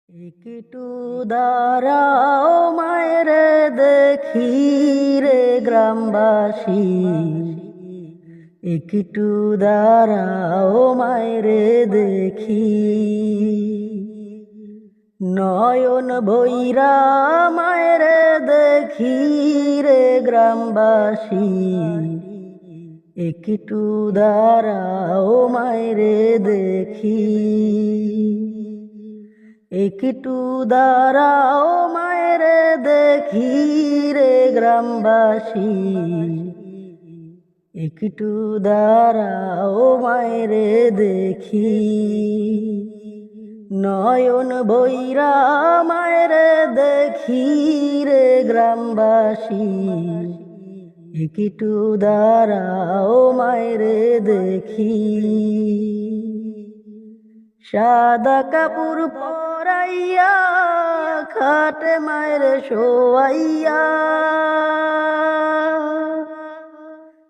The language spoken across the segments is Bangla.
একটু দাঁড়াও মায়ের দেখি রে গ্রামবাসী, একটু দাঁড়াও মায়ের দেখি। নয়ন ভৈরা মায়ের দেখি রে গ্রামবাসী, একটু দাঁড়াও মায়ের দেখি। একটু দাঁড়াও মায়ের দেখি রে গ্রামবাসী, একটু দাঁড়াও মায়ের দেখি। নয়ন ভৈরা মায়ের দেখি রে গ্রামবাসী, একটু দাঁড়াও মায়ের দেখি। সাদা কাপড় পরাইয়া খাটে মায়ের শোয়াইয়া,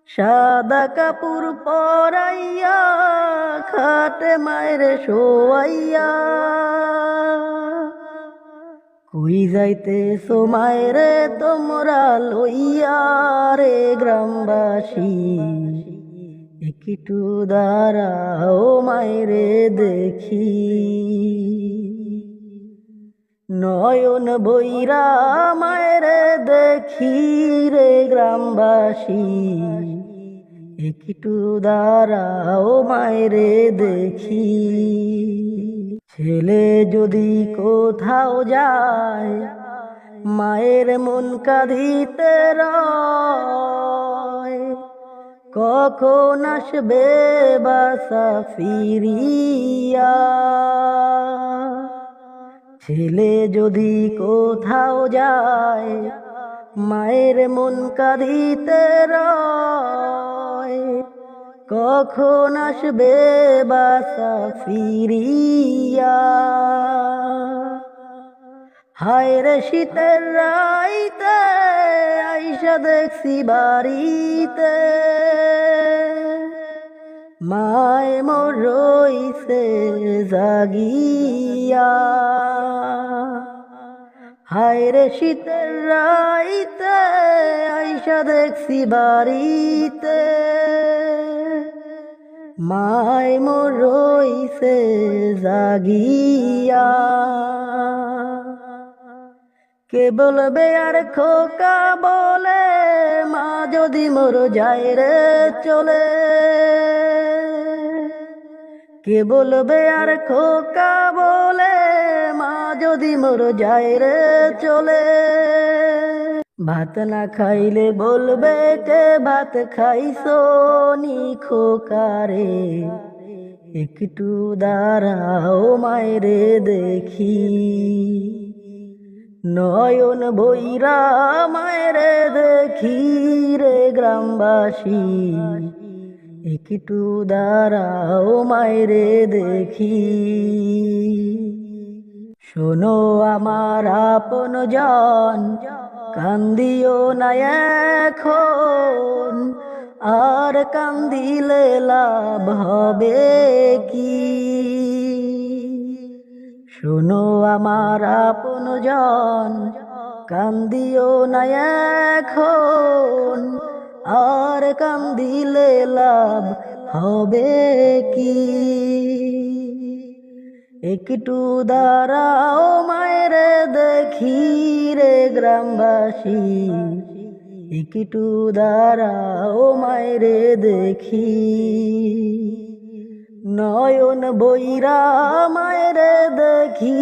সাদা কাপড় পরাইয়া খাটে মায়ের শোয়াইয়া। কই যাইতেছো মায়ের তোমরা লইয়া রে গ্রামবাসী, একটু দাঁড়াও মায়ের দেখি। নয়ন ভৈরা মায়ের দেখি রে গ্রামবাসী, একটু দাঁড়াও মায়ের দেখি। ছেলে যদি কোথাও যায় মায়ের মন কাঁদিতে রয়, কখন আসবে বাসা ফিরিয়া। ছেলে যদি কোথাও যায় মায়ের মন কাঁদিতে রয়, কখন আসবে বাসা ফিরিয়া। হায় রে শীতের রাইতে আইসা দেখছি বাড়িতে, মায় মোর রইছে জাগিয়া। হায় রে শীতের রাইতে আইসা দেখছি বাড়িতে, মায় মোর রইছে জাগিয়া। কে বলবে আর খোকা বলে মা যদি মোর যায় রে চলে। কে বলবে আর খোকা বলে মা যদি মোর যায় রে চলে। ভাত না খাইলে বলবে কে ভাত খাইছো নি খোকারে, একটু দাঁড়াও মায়ের দেখি। নয়ন ভৈরা মায়ের দেখি রে গ্রামবাসী, একটু দাঁড়াও মায়ের দেখি। শোনো আমার আপন জন, কান্দিও না এখন, আর কান্দিলে লাভ হবে কি। শোনো আমার আপন জন, কান্দিও না এখন, আর কান্দিলে লাভ হবে কি। একটু দাঁড়াও মায়ের দেখি রে গ্রামবাসী, একটু দাঁড়াও মায়ের দেখি। নয়ন ভৈরা মায়ের দেখি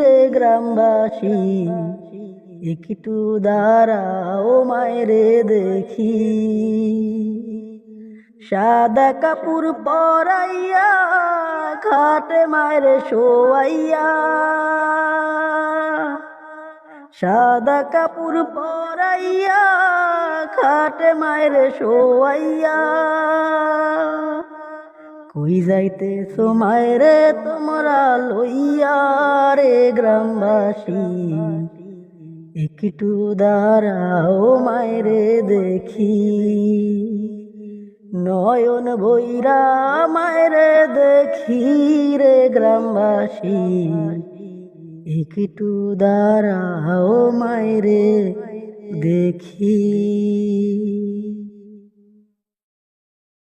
রে গ্রামবাসী, একটু দাঁড়াও মায়ের দেখি। সাদা কাপড় পরাইয়া খাটে মায়ের শোয়াইয়া, সাদা কাপড় পরাইয়া খাটে মায়ের শোয়াইয়া। কই যাইতেছো মায়ের তোমরা লইয়া রে গ্রামবাসী, একটু দাঁড়াও মায়ের দেখি। নয়ন ভৈরা মায়ের দেখি রে গ্রামবাসী, একটু দাঁড়াও মায়রে দেখি।